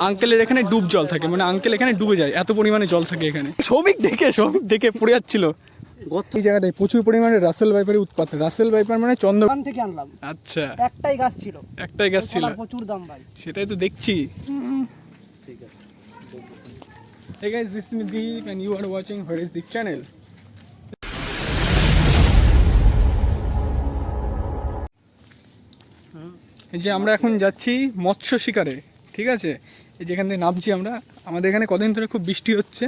আঙ্কেলের এখানে ডুব জল থাকে, মানে আঙ্কেল এখানে ডুবে যায়, এত পরিমাণে জল থাকে এখানে। শ্রমিক দেখে পড়ে যাচ্ছিল। এই জায়গাটায় প্রচুর পরিমাণে রাসেল ভাইপারের উৎপাত। রাসেল ভাইপার মানে চন্দ্রবান থেকে আনলাম। আচ্ছা, একটাই গাছ ছিল, প্রচুর দাম ভাই, সেটাই তো দেখছি। ঠিক আছে। Hey guys, this is Deep and you are watching Where is Deep channel. এই যে আমরা এখন যাচ্ছি মৎস্য শিকারে, ঠিক আছে। এই যেখান থেকে নামছি আমরা, আমাদের এখানে কদিন ধরে খুব বৃষ্টি হচ্ছে,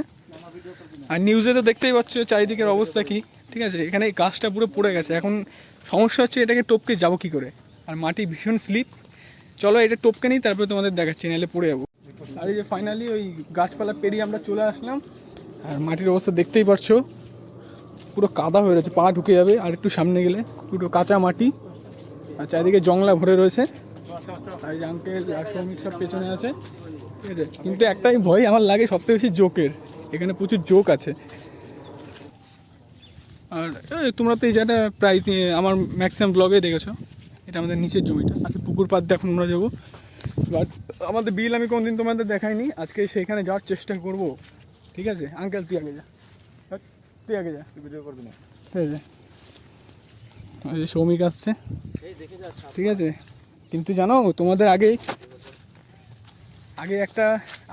আর নিউজে তো দেখতেই পাচ্ছ চারিদিকের অবস্থা কি, ঠিক আছে। এখানে এই গাছটা পুরো পড়ে গেছে, এখন সমস্যা হচ্ছে এটাকে টপকে যাবো কী করে, আর মাটি ভীষণ স্লিপ। চলো এটা টপকে নিই, তারপরে তোমাদের দেখাচ্ছি, নাহলে পড়ে যাবো। আর এই যে ফাইনালি ওই গাছপালা পেরিয়ে আমরা চলে আসলাম, আর মাটির অবস্থা দেখতেই পারছো, পুরো কাদা হয়ে রয়েছে, পা ঢুকে যাবে। আর একটু সামনে গেলে পুরো কাঁচা মাটি, আর চারিদিকে জংলা ভরে রয়েছে। আর এই আঙ্কেল আর শ্রমিক সব পেছনে আছে, ঠিক আছে। কিন্তু একটাই ভয় আমার লাগে সবথেকে বেশি, জোকের। এখানে প্রচুর জোক আছে। আর তোমরা তো এই জায়গাটা প্রায় আমার ম্যাক্সিমাম ব্লগে দেখেছো। এটা আমাদের নিচের জমিটা, আজকে পুকুর পাড় দিয়ে এখন আমরা যাবো। বাট আমাদের বিল আমি কোনদিন তোমাদের দেখাইনি, আজকে সেখানে যাওয়ার চেষ্টা করব, ঠিক আছে। আঙ্কেল তুই আগে যা, ভিডিও করবি না, ঠিক আছে। ওই যে শ্রমিক আসছে, ঠিক আছে। কিন্তু জানো তোমাদের আগে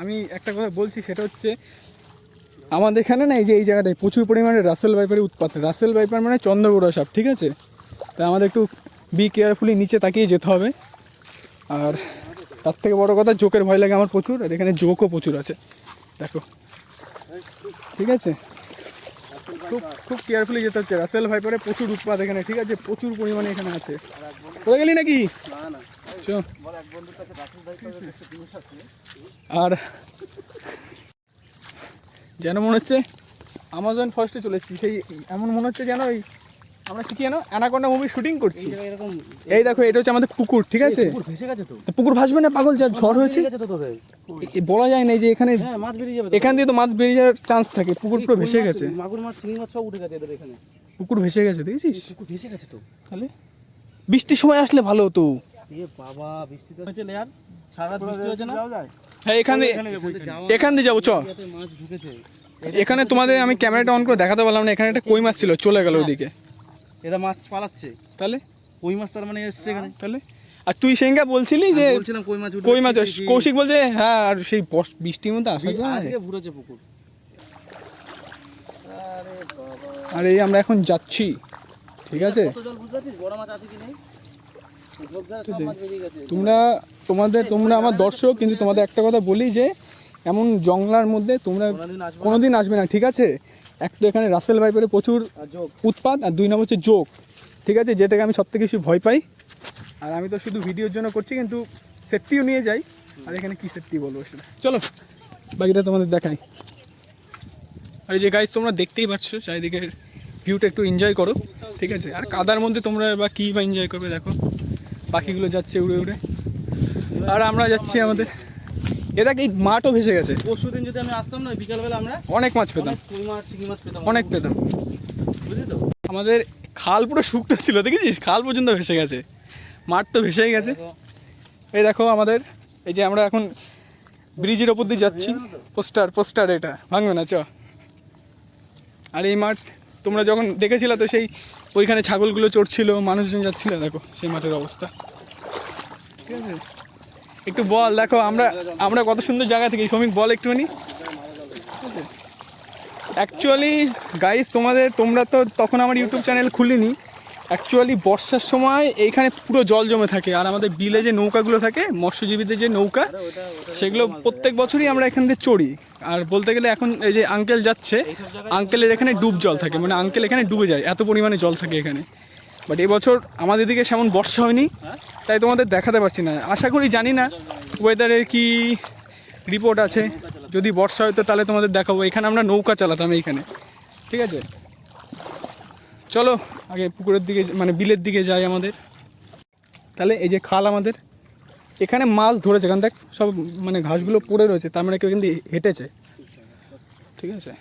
আমি একটা কথা বলছি, সেটা হচ্ছে আমাদের এখানে না এই জায়গাটায় প্রচুর পরিমাণে রাসেল ভাইপারের উৎপাত। রাসেল ভাইপার মানে চন্দ্রবোড়া সাপ, ঠিক আছে। তাই আমাদের একটু বি কেয়ারফুলি নিচে তাকিয়ে যেতে হবে। আর তার থেকে বড় কথা, জোকের ভয় লাগে আমার প্রচুর, আর এখানে জোকও প্রচুর আছে, দেখো, ঠিক আছে। খুব কেয়ারফুলি যেতে হচ্ছে। রাসেল ভাইপারে প্রচুর উৎপাত এখানে, ঠিক আছে, প্রচুর পরিমাণে এখানে আছে। পড়ে গেলি নাকি? আর যেন মনে হচ্ছে আমাজন ফরেস্টে চলে এসেছি, সেই এমন মনে হচ্ছে যেন ওই আমরা শিখি যেন অ্যানাকোন্ডা মুভি শুটিং করছি। এই দেখো, এটা হচ্ছে আমাদের পুকুর, ঠিক আছে। পুকুর ভাসবে না পাগল, যা ঝড় হয়েছে বলা যায় না। যে এখানে এখান দিয়ে তো মাছ বেরিয়ে যাওয়ার চান্স থাকে, পুকুর পুরো ভেসে গেছে, মাগুর মাছ, শিঙি মাছ সব উঠে গেছে এদের এখানে, পুকুর ভেসে গেছে, দেখেছিস? পুকুর ভেসে গেছে তো। তাহলে বৃষ্টির সময় আসলে ভালো হতো। বাবা বৃষ্টি তো হচ্ছে আর সারা বৃষ্টি হচ্ছে না। হ্যাঁ, এখান দিয়ে যাবো, চ। মাছ ঢুকেছে এখানে, তোমাদের আমি ক্যামেরাটা অন করে দেখাতে পারলাম না। এখানে একটা কই মাছ ছিল, চলে গেল ওইদিকে, এটা মাছ পালাচ্ছে। তাহলে কই মাছ তার মানে এসছে এখানে, তাহলে। আর তুই সেঙ্গা বলছিলি যে কই মাছ, কৌশিক বলছে হ্যাঁ, আর সেই বৃষ্টির মধ্যে আসা যায়, আজকে ভুরেছে পুকুর। আর এই আমরা এখন যাচ্ছি, ঠিক আছে। তোমরা আমার দর্শক, কিন্তু তোমাদের একটা কথা বলি যে এমন জঙ্গলার মধ্যে তোমরা কোনোদিন আসবে না, ঠিক আছে। এক তো এখানে রাসেল ভাইপারে প্রচুর উৎপাত, আর 2 নম্বর হচ্ছে জোক, ঠিক আছে, যেটাকে আমি সব থেকে বেশি ভয় পাই। আর আমি তো শুধু ভিডিওর জন্য করছি, কিন্তু সেফটিও নিয়ে যাই। আর এখানে কী সেফটি বলবো সেটা, চলো বাকিটা তোমাদের দেখাই। আর এই যে গাইস, তোমরা দেখতেই পাচ্ছ চারিদিকের ভিউটা, একটু এনজয় করো, ঠিক আছে। আর কাদার মধ্যে তোমরা বা কী বা এনজয় করবে, দেখো পাখিগুলো যাচ্ছে উড়ে উড়ে, আর আমরা যাচ্ছি আমাদের। এটাকে এই মাঠও ভেসে গেছে। পরশু দিন যদি আমি আসতাম না, বিকালবেলা আমরা অনেক মাছ পেতাম, অনেক পেতাম, বুঝলি তো। আমাদের খাল পুরো শুকনো ছিল, দেখেছিস, খাল পর্যন্ত ভেসে গেছে, মাঠ তো ভেসেই গেছে। এই দেখো আমাদের, এই যে আমরা এখন ব্রিজের ওপর দিয়ে যাচ্ছি, পোস্টার এটা ভাঙবে না, চ। আর এই মাঠ তোমরা যখন দেখেছিলে, তো সেই ওইখানে ছাগলগুলো চড়ছিল, মানুষজন যাচ্ছিল, দেখো সেই মাঠের অবস্থা, ঠিক আছে। একটু বল, দেখো আমরা কত সুন্দর জায়গা থেকে, শ্রমিক বল একটুখানি। অ্যাকচুয়ালি গাইস, তোমরা তো তখন আমার ইউটিউব চ্যানেল খুলিনি। অ্যাকচুয়ালি বর্ষার সময় এইখানে পুরো জল জমে থাকে, আর আমাদের বিলে যে নৌকাগুলো থাকে, মৎস্যজীবীদের যে নৌকা, সেগুলো প্রত্যেক বছরই আমরা এখান থেকে চড়ি। আর বলতে গেলে এখন এই যে আঙ্কেল যাচ্ছে, আঙ্কেলের এখানে ডুব জল থাকে, মানে আঙ্কেল এখানে ডুবে যায়, এত পরিমাণে জল থাকে এখানে। বাট এবছর আমাদের দিকে সেমন বর্ষা হয়নি, তাই তোমাদের দেখাতে পারছি না। আশা করি, জানি না ওয়েদারের কি রিপোর্ট আছে, যদি বর্ষা হয়তো তাহলে তোমাদের দেখাবো। এখানে আমরা নৌকা চালাতাম এইখানে, ঠিক আছে। চলো আগে পুকুরের দিকে, মানে বিলের দিকে যাই আমাদের। তাহলে এই যে খাল আমাদের, এখানে মাছ ধরেছে, এখান থেকে সব মানে ঘাসগুলো পড়ে রয়েছে, তার মানে কেউ কিন্তু হেঁটেছে, ঠিক আছে।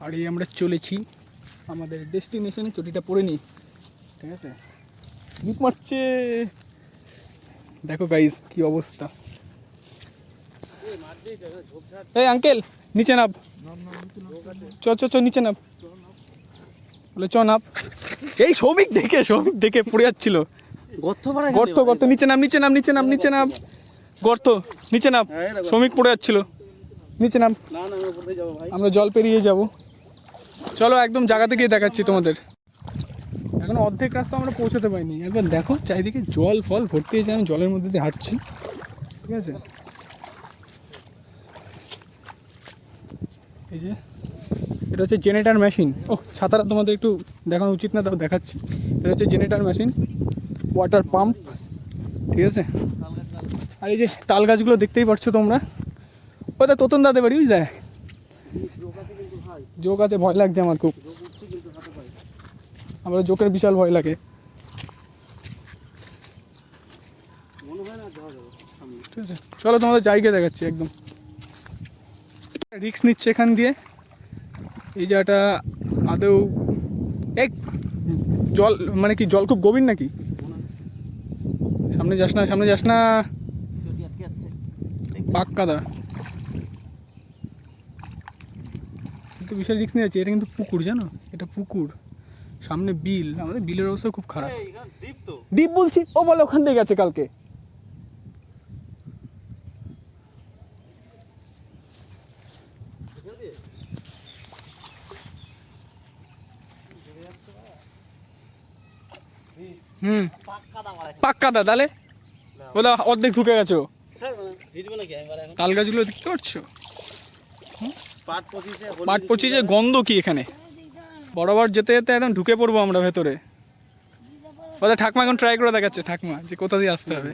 আর এই আমরা চলেছি আমাদের ডেস্টিনেশনে, চটিটা পরে নিই, ঠিক আছে। লিক মারছে, দেখো গাইস কি অবস্থা। এই আঙ্কেল নিচে নাপ, চ চ চ নিচে নাপ, বলে চ নাপ। এই শ্রমিক দেখে পড়ে যাচ্ছিল। গর্ত গর্ত, নিচে নাম নিচে নাম নিচে নাম নিচে নাম, গর্ত নিচে নাম, শ্রমিক পড়ে যাচ্ছিল, নিচে নাম। আমরা জল পেরিয়ে যাব, চলো একদম জায়গা থেকে দেখাচ্ছি তোমাদের। এখন অর্ধেক রাস্তা আমরা পৌঁছাতে পারিনি, একবার দেখো চারিদিকে জল ফল ভর্তি হয়েছে, আমি জলের মধ্যে দিয়ে হাঁটছি, ঠিক আছে। এই যে এটা হচ্ছে জেনারেটার মেশিন। ও ছাতাটা তোমাদের একটু দেখানো উচিত না, তাও দেখাচ্ছি। এটা হচ্ছে জেনারেটার মেশিন, ওয়াটার পাম্প, ঠিক আছে। আর এই যে তাল গাছগুলো দেখতেই পাচ্ছ তোমরা, ওটা তোতন দাদের বাড়ি, ওই দেখ জোক আছে, ভয় লাগছে আমার খুব, আমার জোকের বিশাল ভয় লাগে। ঠিক আছে চলো তোমাদের জায়গা দেখাচ্ছি একদম। রিক্স নিচ্ছে এখান দিয়ে, এই জায়গাটা আদৌ এক জল মানে কি জল খুব গভীর নাকি? সামনে যাস না, সামনে যাস না, পাক্কাদা কিন্তু বিশাল রিক্স নিয়ে যাচ্ছে। এটা কিন্তু পুকুর, জানো এটা পুকুর, সামনে বিল, আমাদের বিলের অবস্থা খুব খারাপ। দ্বীপ বলছি, ও বলে ওখান থেকে গেছে কালকে। পাক্কাদা তাহলে ওটা অর্ধেক ঢুকে গেছো। তাল গাছগুলো দেখতে পাচ্ছ, পাট পচিছে, গন্ধ কি এখানে, বরাবর যেতে যেতে একদম ঢুকে পড়বো আমরা ভেতরে। ওদের ঠাকমা এখন ট্রাই করে দেখাচ্ছে, ঠাকমা যে কোথা দিয়ে আসতে হবে।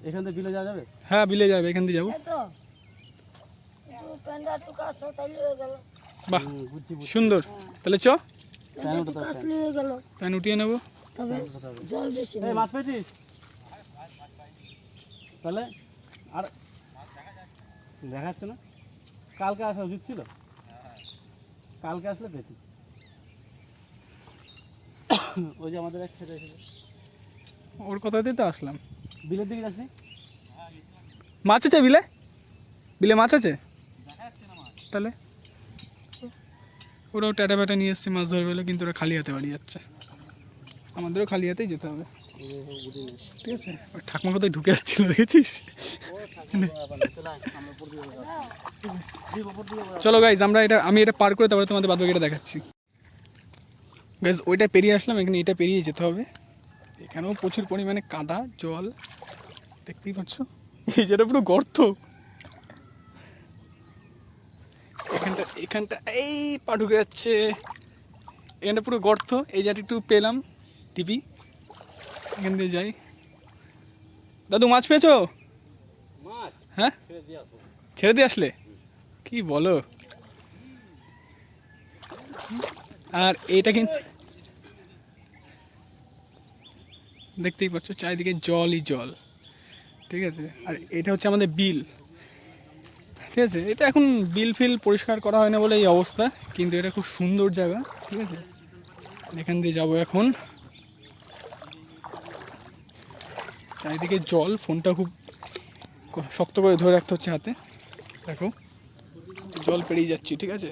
এখান থেকে বিলে যাওয়া যাবে? হ্যাঁ বিলে যাবে, এখান দিয়ে যাবো। বাহ সুন্দর, তাহলে চ প্যান উঠিয়ে নেবো। মাছ পেয়েছিস তাহলে? আর দেখাচ্ছে না, কালকে আসা উচিত ছিল, কালকে আসলে পেতি। ওই যে আমাদের এক ছেলে এসেছে, ওর কথা দিয়ে তো আসলাম। বিলের দিকে আসবি? মাছ আছে বিলে? বিলে মাছ আছে তাহলে? ওরাও টাটা ব্যাটা নিয়ে এসছে মাছ ধরবে বলে, কিন্তু ওরা খালি হাতে বাড়ি যাচ্ছে, আমাদেরও খালি হাতেই যেতে হবে, ঠিক আছে। ওই ঠাকুমা কোথায় ঢুকে যাচ্ছিল দেখেছিস? চলো গাইজ আমরা আমি এটা পার করে তারপরে তোমাদের বাদবাকিটা দেখাচ্ছি। গাইজ ওইটা পেরিয়ে আসলাম, এখানে এটা পেরিয়ে যেতে হবে। এখানেও প্রচুর পরিমাণে কাদা জল দেখতেই পাচ্ছ, এই যেটা পুরো গর্ত। এখানটা এই পা ঢুকে যাচ্ছে, এখানটা পুরো গর্ত। এই জায়গাটা একটু পেলাম টিপি, এখান দিয়ে যাই। দাদু মাছ পেয়েছো? হ্যাঁ ছেড়ে দিয়ে আসলে, কি বলো? আর এইটা কিন্তু দেখতেই পাচ্ছ চারিদিকে জলই জল, ঠিক আছে। আর এটা হচ্ছে আমাদের বিল, ঠিক আছে। এটা এখন বিল ফিল পরিষ্কার করা হয় না বলে এই অবস্থা, কিন্তু এটা খুব সুন্দর জায়গা, ঠিক আছে। এখান দিয়ে যাবো এখন, চারিদিকে জল, ফোনটা খুব শক্ত করে ধরে রাখতে হচ্ছে হাতে। দেখো জল পেরিয়ে যাচ্ছি, ঠিক আছে।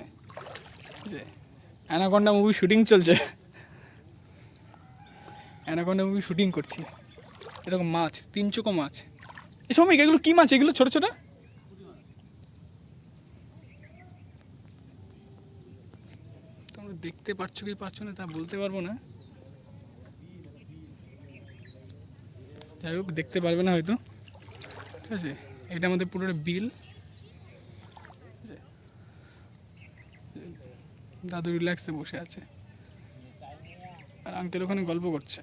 অ্যানাকন্ডা মুভি শুটিং চলছে, অ্যানাকন্ডা মুভি শুটিং করছি। এরকম মাছ, 3 চোখো মাছ। এই সময় এগুলো কি মাছ? এগুলো ছোট ছোট, তোমরা দেখতে পাচ্ছ কি পাচ্ছ না তা বলতে পারবো না, যাই হোক দেখতে পারবে না হয়তো, ঠিক আছে। এটা আমাদের পুরো বিল, দাদু রিল্যাক্সে বসে আছে আর আঙ্কেল ওখানে গল্প করছে।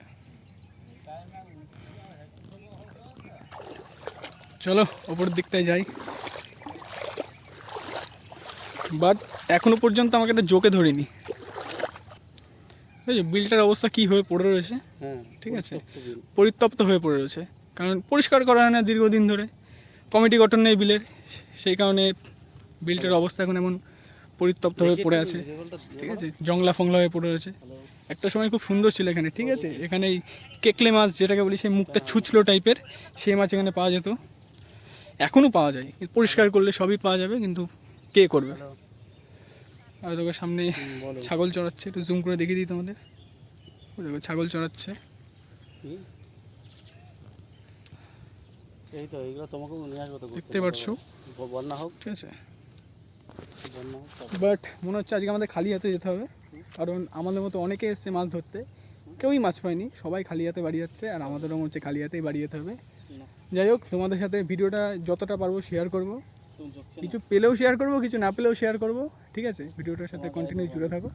চলো ওপরের দিকটায় যাই। বাট এখনো পর্যন্ত আমাকে একটা জোকে ধরিনি, বুঝলি বিলটার অবস্থা কী হয়ে পড়ে রয়েছে, ঠিক আছে। পরিত্যক্ত হয়ে পড়ে রয়েছে, কারণ পরিষ্কার করা হয় না দীর্ঘদিন ধরে, কমিটি গঠন নেই বিলের, সেই কারণে বিলটার অবস্থা এখন এমন পরিত্যক্ত হয়ে পড়ে আছে, ঠিক আছে, জংলা ফংলা হয়ে পড়ে আছে। একটা সময় খুব সুন্দর ছিল এখানে, ঠিক আছে, এখানে এই কেকলে মাছ যেটাকে বলি, সেই মুখটা ছুঁচলো টাইপের সেই মাছ এখানে পাওয়া যেত, এখনও পাওয়া যায়, পরিষ্কার করলে সবই পাওয়া যাবে, কিন্তু কে করবে। আর দেখো সামনে ছাগল চড়াচ্ছে, একটু জুম করে দেখিয়ে দিই তোমাদের। দেখো ছাগল চড়াচ্ছে। এই তো এইগুলো তোমাকে নিয়ে আসবো তো, দেখতে পাচ্ছো, বন্যা হোক, ঠিক আছে। বন্যা হোক। বাট মনে হচ্ছে আজকে আমাদের খালি হাতে যেতে হবে, কারণ আমাদের মতো অনেকে এসছে মাছ ধরতে, কেউই মাছ পায়নি, সবাই খালি হাতে বাড়ি যাচ্ছে, আর আমাদেরও মনে হচ্ছে খালি হাতেই বাড়ি যেতে হবে। যাই হোক, তোমাদের সাথে ভিডিওটা যতটা পারবো শেয়ার করব, কিছু পেলেও শেয়ার করব, কিছু না পেলেও শেয়ার করব, ঠিক আছে। ভিডিওটার সাথে কন্টিনিউ জুড়ে থাকো।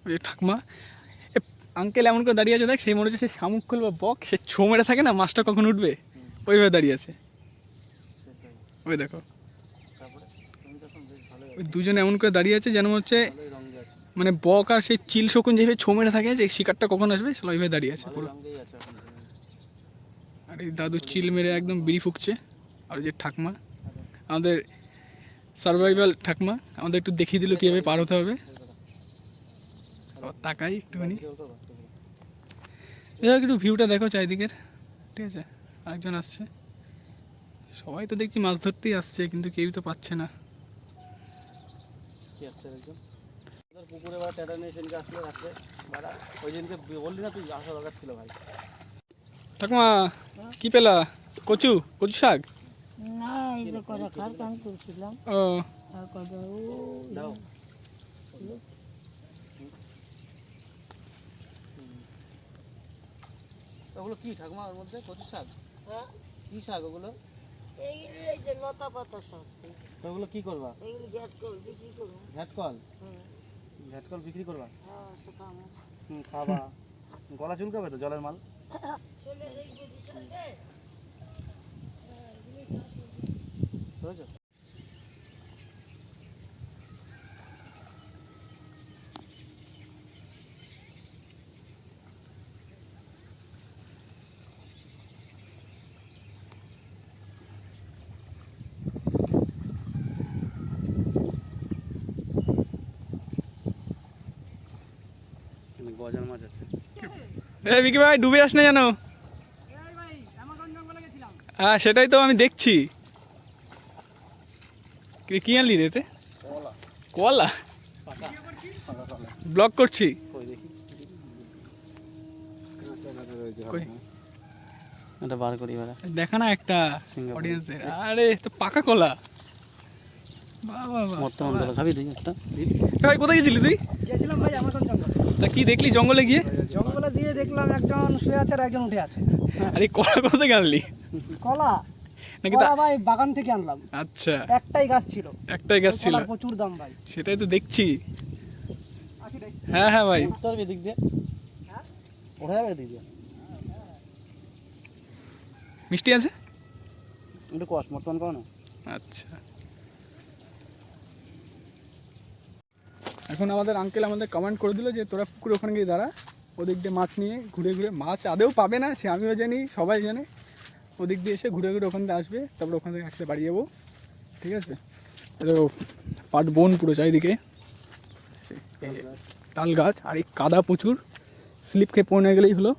ওই ঠাকমা আঙ্কেল এমন করে দাঁড়িয়ে আছে, দেখ, সেই মনে হচ্ছে সে শামুক খোল বা বক, সে ছো মেরে থাকে না, মাছটা কখন উঠবে, ওইভাবে দাঁড়িয়ে আছে। ওই দেখো, ওই দুজনে এমন করে দাঁড়িয়ে আছে যেন হচ্ছে মানে বক আর সেই চিল শকুন যেভাবে ছো মেরে থাকে, যে শিকারটা কখন আসবে, সে ওইভাবে দাঁড়িয়ে আছে পুরো। আর এই দাদু চিল মেরে একদম বিড়ি ফুঁকছে। আর যে ঠাকমা, আমাদের সার্ভাইভাল ঠাকমা, আমাদের একটু দেখিয়ে দিল কীভাবে পার হতে হবে। তাকাই একটুখানি, একটু ভিউটা দেখো চারিদিকের, ঠিক আছে। আরেকজন আসছে, সবাই তো দেখছি মাছ ধরতেই আসছে, কিন্তু কেউই তো পাচ্ছে না। পুকুরে বা ট্যাটা নিয়ে সেদিনকে আসলে রাখলে বাড়া, ওই দিনকে বললি না তুই আসা দরকার ছিল ভাই। ঠাকুমা কি পেলা? কচু, কচু শাক? না, এই যে কটা খার কাম করছিলাম। ও আর কটা দাও। ওগুলো কি ঠাকুমা, ওর মধ্যে কচু শাক? হ্যাঁ, কি শাক ওগুলো? এই যে লতা পাতা শাক, তো ওগুলো কি করবা? এইগুলো গ্যাট করে বিক্রি করবো। ঘ্যাটকল? হুম, ঘ্যাটকল বিক্রি করবা? হ্যাঁ, তো খাবো। খাবা। গলা চুলকাবে তো, জলের মাল। চলে এই যে বিশালে, বুঝেছো? গজার মাছ আছে। বিকি ভাই, ডুবে আস না যেন। হ্যাঁ, সেটাই তো আমি দেখছি। কি আনলি রে? কলা? ব্লগ করছি। এটা বার করি এবার, দেখা না একটা অডিয়েন্সের। আরে তো পাকা কলা, বাহ বাহ বাহ। বর্তমান কলা খাবি তুই একটা? ভাই কোথায় গেছিলি তুই? গেছিলাম ভাই আমাজন জঙ্গল। তা কি দেখলি জঙ্গলে গিয়ে? জঙ্গলে দিয়ে দেখলাম একজন শুয়ে আছে আর একজন উঠে আছে। আরে কলা কোথা থেকে আনলি? কলা নাকি কলা ভাই বাগান থেকে আনলাম। আচ্ছা, একটাই গাছ ছিল, একটাই গাছ ছিল, কলার প্রচুর দাম ভাই। সেটাই তো দেখছি। আসি রে। হ্যাঁ হ্যাঁ ভাই, উঠতে পারবি এদিক দিয়ে? ওঠা যাবে এদিক দিয়ে? মিষ্টি আছে? একটু কষ মর্তমান করো না। আচ্ছা, এখন আমাদের আঙ্কেল আমাদের কমেন্ট করে দিল যে তোরা পুকুরে ওখানে গিয়ে দাঁড়া, ওদিক দিয়ে মাছ নিয়ে ঘুরে ঘুরে, মাছ আদেও পাবে না সে আমিও জানি, সবাই জানে, ওদিক দিয়ে এসে ঘুরে ঘুরে ওখান থেকে আসবে, তারপরে ওখান থেকে আসলে বাড়ি যাবো, ঠিক আছে। পাট বন পুরো চারিদিকে, তাল গাছ, আর এই কাদা প্রচুর, স্লিপ খেয়ে পড়ে গেলেই হলো।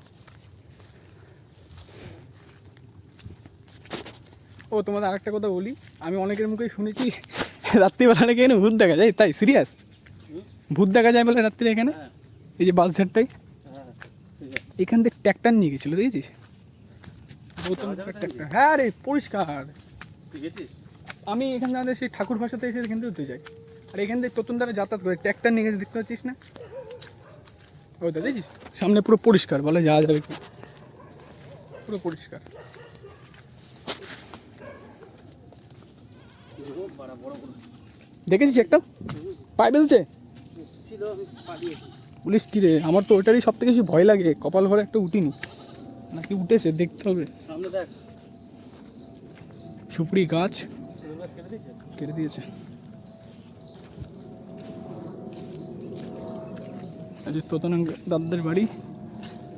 ও তোমাদের আরেকটা কথা বলি, আমি অনেকের মুখেই শুনেছি রাত্রিবেলা নাকি এখানে ভূত দেখা যায়, তাই সিরিয়াস? ভূত দেখা যায় বলে রাত্রে এখানে? এই যে বাসঝাড়টাই, এখান থেকে ট্র্যাক্টর নিয়ে গেছিলো, দেখেছিস? হ্যাঁ রে, পরিষ্কার। তুই গেছিস? আমি এখান থেকে সেই ঠাকুর ভাষাতে এসে এখান থেকে উঠতে যাই, আর এখান থেকে তোতন দ্বারা যাতায়াত করে ট্র্যাক্টর নিয়ে গেছে, দেখতে পাচ্ছিস না? ওইটা দেখছিস সামনে পুরো পরিষ্কার, বলে যাওয়া যাবে কি, পুরো পরিষ্কার। দেখেছিস একটা পায়ে বেঁধেছে পুলিশ? কি রে, আমার তো ওইটারই সব থেকে বেশি ভয় লাগে, কপাল ভরে একটা উঠিনি, নাকি উঠেছে দেখতে হবে। সামনে দেখ, সুপুরি গাছ কেটে দিচ্ছে। কেটে দিয়েছে। এই যে তোতন দাদাদের বাড়ি,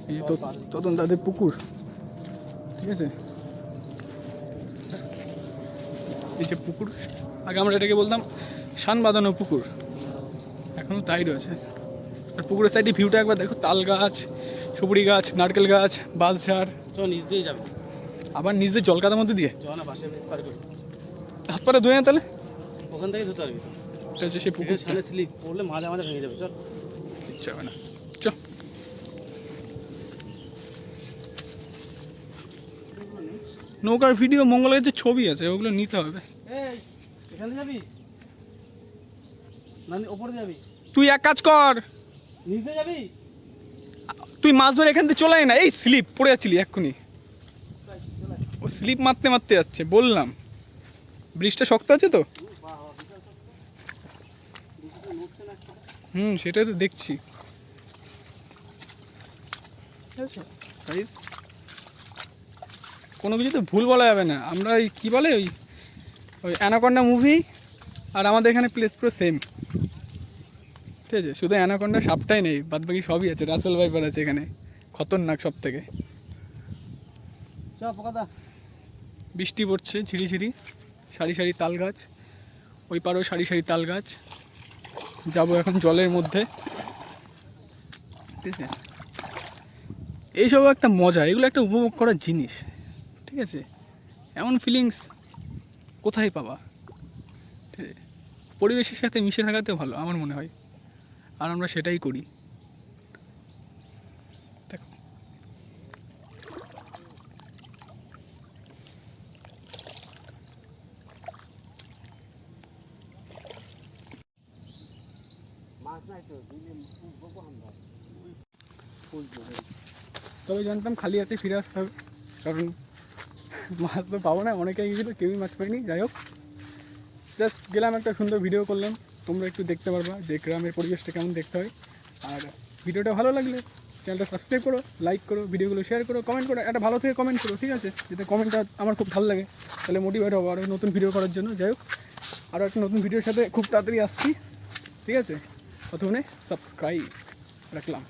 এই যে তোতন দাদের পুকুর, ঠিক আছে। এই যে পুকুর, আগে আমরা এটাকে বলতাম শান বাঁধানো পুকুর, এখনও তাই রয়েছে। আর পুকুরের সাইডে ভিউটা একবার দেখো, তাল গাছ, সুপুরি গাছ, নারকেল গাছ, বাঁশঝাড়। চল নিচ দিয়ে যাবে, আবার নিজেদের জলকাদার মধ্যে দিয়ে চল না পাশে পার করি, হাত পাটা ধুয়ে না তাহলে। ওখান থেকে ধুতে পারবি তো। এটা হচ্ছে সেই পুকুর, সামনে স্লিপ পড়লে মাঝে মাঝে ভেঙে যাবে, চল। ইচ্ছা হবে না। চ নৌকার ভিডিও, মঙ্গলের যে ছবি আছে ওগুলো নিতে হবে। এই এখানে যাবি না ওপরে যাবি? তুই এক কাজ কর, নিচে যাবি? তুই মাছ ধরে এখান থেকে চলে আয় না। এই স্লিপ পড়ে যাচ্ছিলি এক্ষুনি, ও স্লিপ মারতে মারতে যাচ্ছে বললাম। ব্রিজটা শক্ত আছে তো? সেটাই তো দেখছি। কোনো কিছু তো ভুল বলা যাবে না। আমরা ওই কী বলে ওই ওই অ্যানাকন্ডা মুভি আর আমাদের এখানে প্লেস পুরো সেম, ঠিক আছে। শুধু অ্যানাকন্ডা সাপটাই নেই, বাদ বাকি সবই আছে। রাসেল ভাইপার আছে এখানে, খতরনাক সব থেকে। চ পোকাদা। বৃষ্টি পড়ছে ঝিরিঝিরি, সারি সারি তাল গাছ, ওই পারেও সারি সারি তাল গাছ। যাবো এখন জলের মধ্যে, ঠিক আছে। এইসব একটা মজা, এগুলো একটা উপভোগ করার জিনিস, ঠিক আছে। এমন ফিলিংস কোথায় পাবা? ঠিক আছে, পরিবেশের সাথে মিশে থাকাতে ভালো আমার মনে হয়, আর আমরা সেটাই করি। দেখো তবে জানতাম খালি হাতে ফিরে আসতে হবে, কারণ মাছ তো পাবো না। অনেকেই গেছিলো, কেউই মাছ পাইনি। যাই হোক, জাস্ট গেলাম, একটা সুন্দর ভিডিও করলাম। তোমরা একটু দেখতে পারবা যে গ্রামের পরিবেশটা কেমন দেখতে হয়। আর ভিডিওটা ভালো লাগলে চ্যানেলটা সাবস্ক্রাইব করো, লাইক করো, ভিডিওগুলো শেয়ার করো, কমেন্ট করো। একটা ভালো থেকে কমেন্ট করো, ঠিক আছে। যাতে কমেন্টটা আমার খুব ভালো লাগে, তাহলে মোটিভেট হবো আরও নতুন ভিডিও করার জন্য। যাই হোক, আরও একটা নতুন ভিডিওর সাথে খুব তাড়াতাড়ি আসছি, ঠিক আছে। প্রথমে সাবস্ক্রাইব রাখলাম।